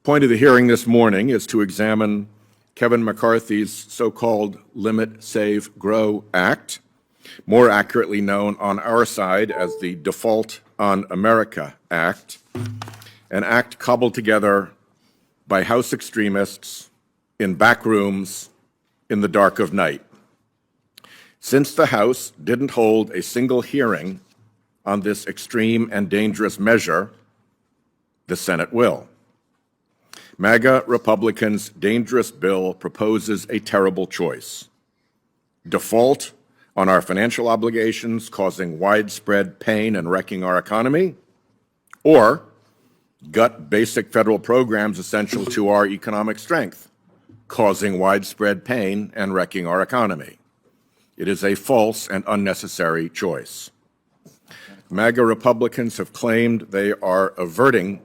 Point of the hearing this morning is to examine Kevin McCarthy's so-called Limit, Save, Grow Act, more accurately known on our side as the Default on America Act, an act cobbled together by House extremists in back rooms in the dark of night. Since the House didn't hold a single hearing on this extreme and dangerous measure, the Senate will. MAGA Republicans' dangerous bill proposes a terrible choice: default on our financial obligations, causing widespread pain and wrecking our economy, or gut basic federal programs essential to our economic strength, causing widespread pain and wrecking our economy. It is a false and unnecessary choice. MAGA Republicans have claimed they are averting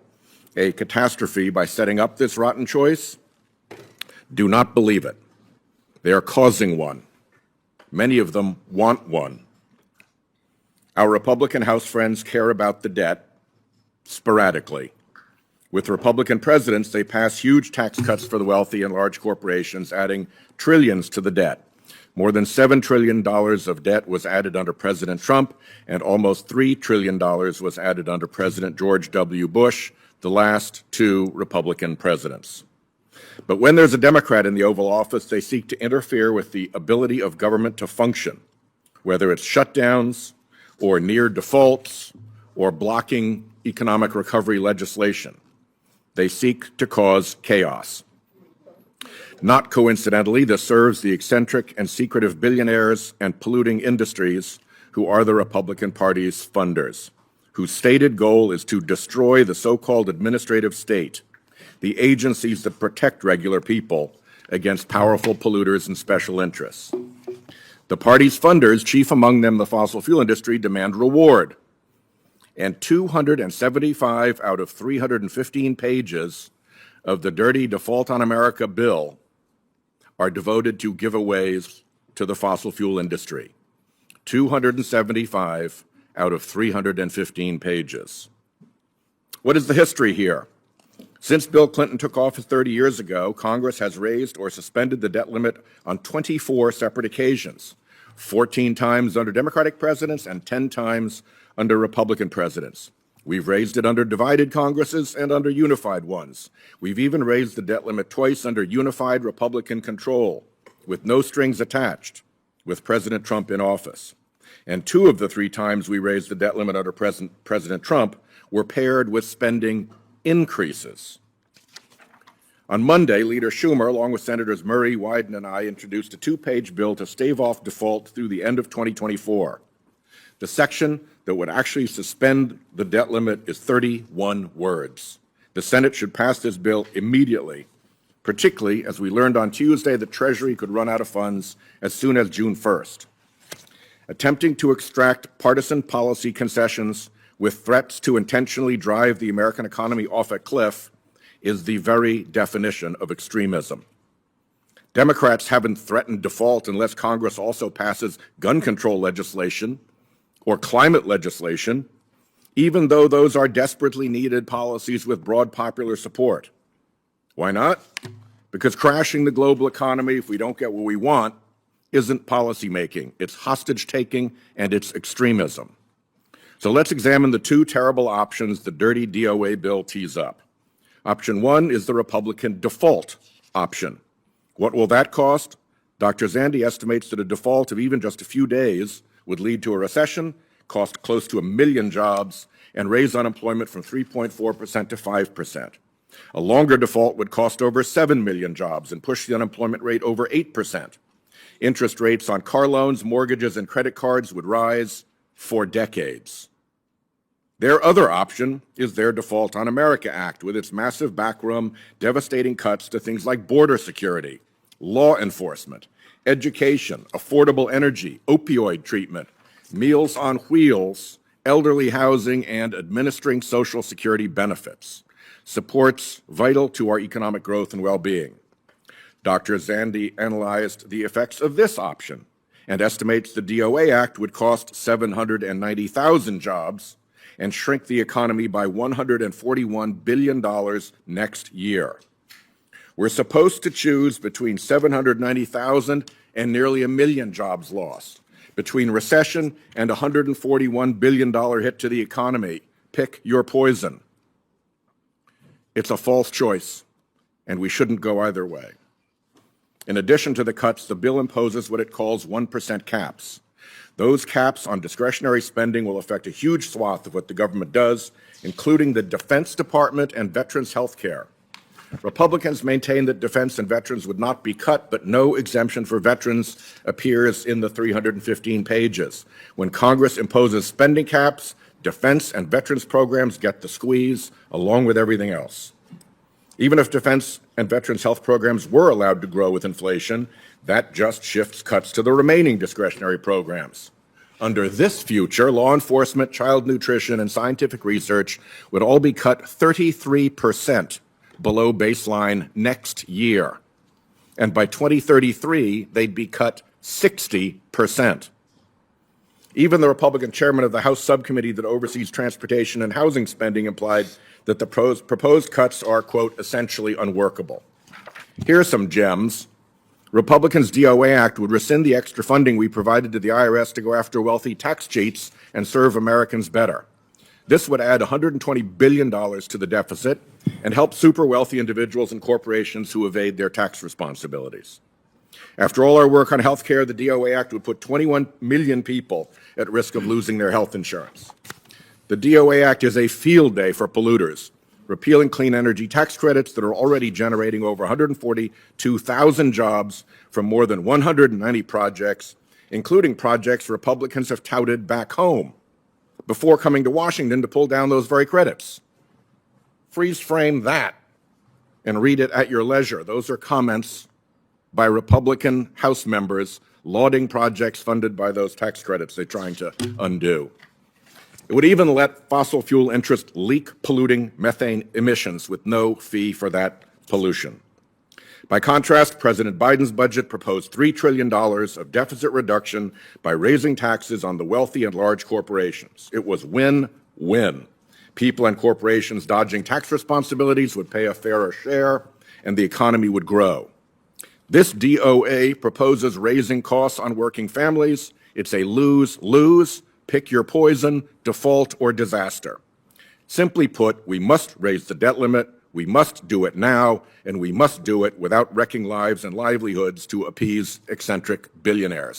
a catastrophe by setting up this rotten choice. Do not believe it. They are causing one. Many of them want one. Our Republican House friends care about the debt sporadically. With Republican presidents, they pass huge tax cuts for the wealthy and large corporations, adding trillions to the debt. More than $7 trillion of debt was added under President Trump, and almost $3 trillion was added under President George W. Bush, the last two Republican presidents. But when there's a Democrat in the Oval Office, they seek to interfere with the ability of government to function, whether it's shutdowns or near defaults or blocking economic recovery legislation. They seek to cause chaos. Not coincidentally, this serves the eccentric and secretive billionaires and polluting industries who are the Republican Party's funders, whose stated goal is to destroy the so-called administrative state, the agencies that protect regular people against powerful polluters and special interests. The party's funders, chief among them the fossil fuel industry, demand reward. And 275 out of 315 pages of the dirty Default on America bill are devoted to giveaways to the fossil fuel industry. 275 out of 315 pages. What is the history here? Since Bill Clinton took office 30 years ago, Congress has raised or suspended the debt limit on 24 separate occasions, 14 times under Democratic presidents and 10 times under Republican presidents. We've raised it under divided Congresses and under unified ones. We've even raised the debt limit twice under unified Republican control, with no strings attached, with President Trump in office. And 2 of the 3 times we raised the debt limit under President Trump were paired with spending increases. On Monday, Leader Schumer, along with Senators Murray, Wyden, and I, introduced a 2-page bill to stave off default through the end of 2024. The section that would actually suspend the debt limit is 31 words. The Senate should pass this bill immediately, particularly as we learned on Tuesday that Treasury could run out of funds as soon as June 1st. Attempting to extract partisan policy concessions with threats to intentionally drive the American economy off a cliff is the very definition of extremism. Democrats haven't threatened default unless Congress also passes gun control legislation or climate legislation, even though those are desperately needed policies with broad popular support. Why not? Because crashing the global economy, if we don't get what we want, isn't policymaking. It's hostage-taking and it's extremism. So let's examine the 2 terrible options the dirty DOA bill tees up. Option 1 is the Republican default option. What will that cost? Dr. Zandi estimates that a default of even just a few days would lead to a recession, cost close to 1 million jobs, and raise unemployment from 3.4% to 5%. A longer default would cost over 7 million jobs and push the unemployment rate over 8%. Interest rates on car loans, mortgages, and credit cards would rise for decades. Their other option is their Default on America Act, with its massive backroom, devastating cuts to things like border security, law enforcement, education, affordable energy, opioid treatment, Meals on Wheels, elderly housing, and administering Social Security benefits. Supports vital to our economic growth and well-being. Dr. Zandi analyzed the effects of this option and estimates the DOA Act would cost 790,000 jobs and shrink the economy by $141 billion next year. We're supposed to choose between 790,000 and nearly 1 million jobs lost, between recession and a $141 billion hit to the economy. Pick your poison. It's a false choice, and we shouldn't go either way. In addition to the cuts, the bill imposes what it calls 1% caps. Those caps on discretionary spending will affect a huge swath of what the government does, including the Defense Department and veterans' health care. Republicans maintain that defense and veterans would not be cut, but no exemption for veterans appears in the 315 pages. When Congress imposes spending caps, defense and veterans programs get the squeeze, along with everything else. Even if defense and veterans health programs were allowed to grow with inflation, that just shifts cuts to the remaining discretionary programs. Under this future, law enforcement, child nutrition, and scientific research would all be cut 33% below baseline next year. And by 2033, they'd be cut 60%. Even the Republican chairman of the House subcommittee that oversees transportation and housing spending implied that the proposed cuts are, quote, essentially unworkable. Here are some gems. Republicans' DOA Act would rescind the extra funding we provided to the IRS to go after wealthy tax cheats and serve Americans better. This would add $120 billion to the deficit and help super wealthy individuals and corporations who evade their tax responsibilities. After all our work on health care, the DOA Act would put 21 million people at risk of losing their health insurance. The DOA Act is a field day for polluters, repealing clean energy tax credits that are already generating over 142,000 jobs from more than 190 projects, including projects Republicans have touted back home, before coming to Washington to pull down those very credits. Freeze frame that and read it at your leisure. Those are comments by Republican House members lauding projects funded by those tax credits they're trying to undo. It would even let fossil fuel interests leak polluting methane emissions with no fee for that pollution. By contrast, President Biden's budget proposed $3 trillion of deficit reduction by raising taxes on the wealthy and large corporations. It was win-win. People and corporations dodging tax responsibilities would pay a fairer share, and the economy would grow. This DOA proposes raising costs on working families. It's a lose-lose, pick your poison, default, or disaster. Simply put, we must raise the debt limit, we must do it now, and we must do it without wrecking lives and livelihoods to appease eccentric billionaires.